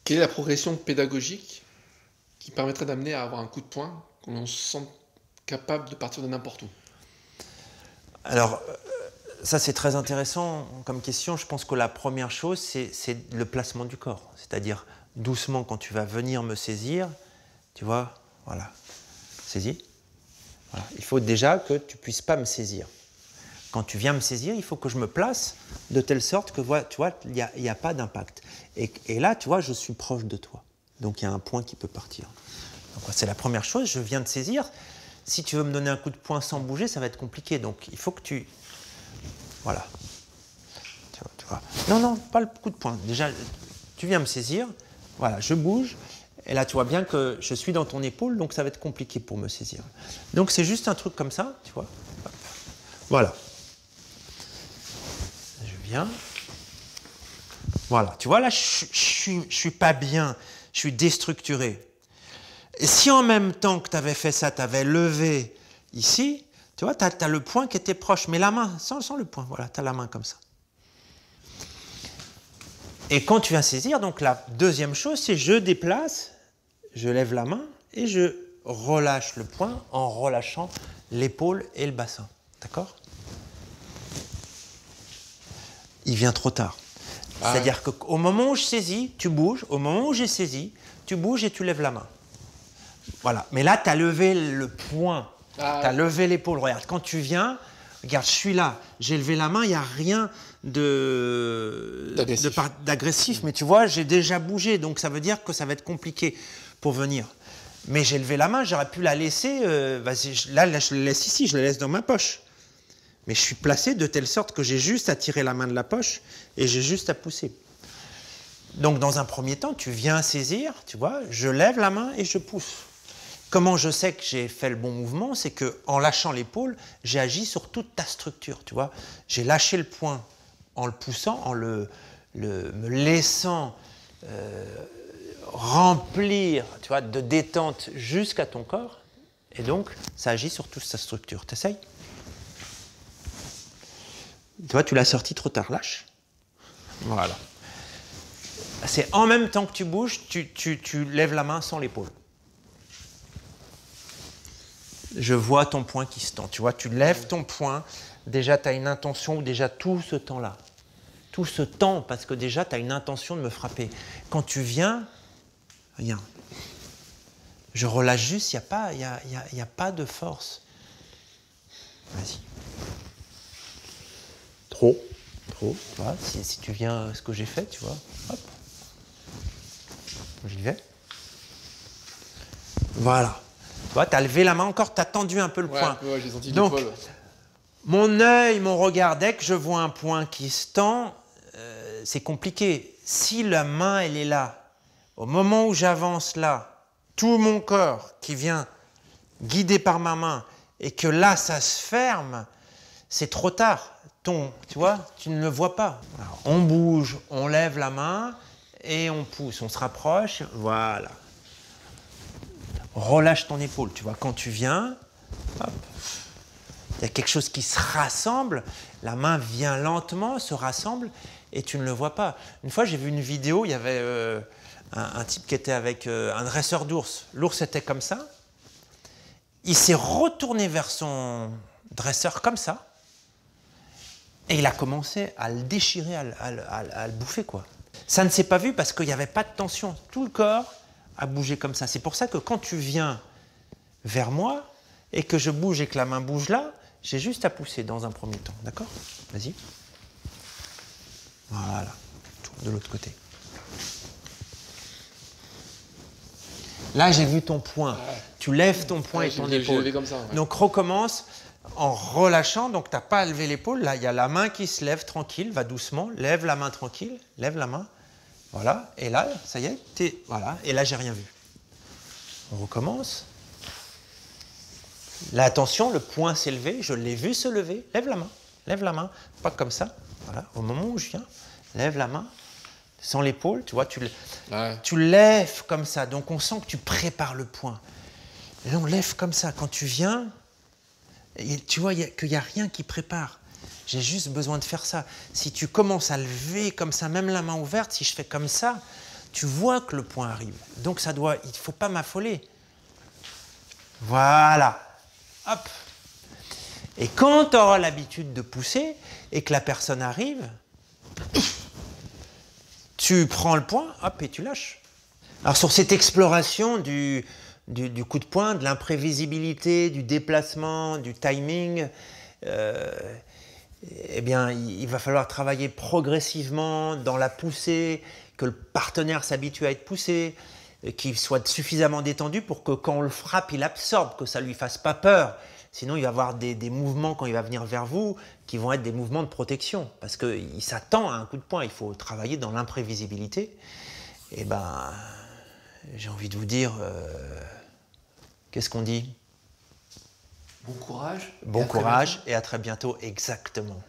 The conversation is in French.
Quelle est la progression pédagogique qui permettrait d'amener à avoir un coup de poing qu'on se sente capable de partir de n'importe où? Alors, ça c'est très intéressant comme question. Je pense que la première chose, c'est le placement du corps. C'est-à-dire, doucement, quand tu vas venir me saisir, tu vois, voilà, saisis. Voilà. Il faut déjà que tu ne puisses pas me saisir. Quand tu viens me saisir, il faut que je me place de telle sorte que, tu vois, il n'y a pas d'impact. Et là, tu vois, je suis proche de toi. Donc, il y a un point qui peut partir. C'est la première chose, je viens de saisir. Si tu veux me donner un coup de poing sans bouger, ça va être compliqué. Donc, il faut que tu... Voilà. Tu vois. Non, non, pas le coup de poing. Déjà, tu viens me saisir. Voilà, je bouge. Et là, tu vois bien que je suis dans ton épaule, donc ça va être compliqué pour me saisir. Donc, c'est juste un truc comme ça, tu vois. Voilà. Je viens. Voilà. Tu vois, là, je suis pas bien. Je suis déstructuré. Et si en même temps que tu avais fait ça, tu avais levé ici, tu vois, tu as le point qui était proche, mais la main, sans le point, voilà, tu as la main comme ça. Et quand tu viens saisir, donc la deuxième chose, c'est je déplace, je lève la main et je relâche le poing en relâchant l'épaule et le bassin. D'accord? Il vient trop tard. C'est-à-dire qu'au moment où je saisis, tu bouges. Au moment où j'ai saisi, tu bouges et tu lèves la main. Voilà. Mais là, tu as levé le poing. Tu as levé l'épaule. Regarde, quand tu viens, regarde, je suis là. J'ai levé la main, il n'y a rien d'agressif. Mais tu vois, j'ai déjà bougé. Donc, ça veut dire que ça va être compliqué pour venir. Mais j'ai levé la main, j'aurais pu la laisser. Là, je la laisse ici, je la laisse dans ma poche. Mais je suis placé de telle sorte que j'ai juste à tirer la main de la poche et j'ai juste à pousser. Donc, dans un premier temps, tu viens saisir, tu vois, je lève la main et je pousse. Comment je sais que j'ai fait le bon mouvement? C'est qu'en lâchant l'épaule, j'ai agi sur toute ta structure, tu vois. J'ai lâché le poing en le poussant, en me laissant remplir, tu vois, de détente jusqu'à ton corps. Et donc, ça agit sur toute ta structure. T'essayes? Tu vois, tu l'as sorti trop tard, lâche. Voilà. C'est en même temps que tu bouges, tu lèves la main sans l'épaule. Je vois ton poing qui se tend. Tu vois, tu lèves ton poing. Déjà, tu as une intention, déjà tout ce temps-là. Tout ce temps, parce que déjà, tu as une intention de me frapper. Quand tu viens, rien. Je relâche juste, il n'y a pas de force. Vas-y. Trop. Voilà, si tu viens, ce que j'ai fait, tu vois. Hop. J'y vais. Voilà. Tu vois, tu as levé la main encore, tu as tendu un peu le poing. Ouais, j'ai senti Donc, l'épaule. mon œil, mon regard, dès que je vois un poing qui se tend, c'est compliqué. Si la main, elle est là, au moment où j'avance là, tout mon corps qui vient guidé par ma main, et que là, ça se ferme, c'est trop tard. Tu vois, tu ne le vois pas. Alors, on bouge, on lève la main et on pousse, on se rapproche, voilà. Relâche ton épaule, tu vois, quand tu viens, hop, il y a quelque chose qui se rassemble, la main vient lentement, se rassemble et tu ne le vois pas. Une fois, j'ai vu une vidéo, il y avait un type qui était avec un dresseur d'ours. L'ours était comme ça. Il s'est retourné vers son dresseur comme ça et il a commencé à le déchirer, à le bouffer, quoi. Ça ne s'est pas vu parce qu'il n'y avait pas de tension. Tout le corps a bougé comme ça. C'est pour ça que quand tu viens vers moi et que je bouge et que la main bouge là, j'ai juste à pousser dans un premier temps. D'accord? Vas-y. Voilà. Tourne de l'autre côté. Là, j'ai vu ton poing. Tu lèves ton poing et ton épaule. Comme ça, ouais. Donc, recommence en relâchant. Donc, tu n'as pas à lever l'épaule. Là, il y a la main qui se lève tranquille. Va doucement. Lève la main tranquille. Lève la main. Voilà. Et là, ça y est. Voilà. Et là, j'ai rien vu. On recommence. Là, attention, le poing s'est levé. Je l'ai vu se lever. Lève la main. Lève la main. Pas comme ça. Voilà. Au moment où je viens, lève la main. Sans l'épaule, tu vois, tu lèves comme ça. Donc, on sent que tu prépares le poing. Et là, on lève comme ça. Quand tu viens, et tu vois qu'il n'y a rien qui prépare. J'ai juste besoin de faire ça. Si tu commences à lever comme ça, même la main ouverte, si je fais comme ça, tu vois que le point arrive. Donc il ne faut pas m'affoler. Voilà. Hop. Et quand tu auras l'habitude de pousser et que la personne arrive, tu prends le point, hop, et tu lâches. Alors sur cette exploration du coup de poing, de l'imprévisibilité, du déplacement, du timing, eh bien, il va falloir travailler progressivement dans la poussée, que le partenaire s'habitue à être poussé, qu'il soit suffisamment détendu pour que quand on le frappe, il absorbe, que ça ne lui fasse pas peur. Sinon, il va y avoir des mouvements quand il va venir vers vous qui vont être des mouvements de protection parce qu'il s'attend à un coup de poing. Il faut travailler dans l'imprévisibilité. Et ben, j'ai envie de vous dire, qu'est-ce qu'on dit? Bon courage. Bon courage et à très bientôt, exactement.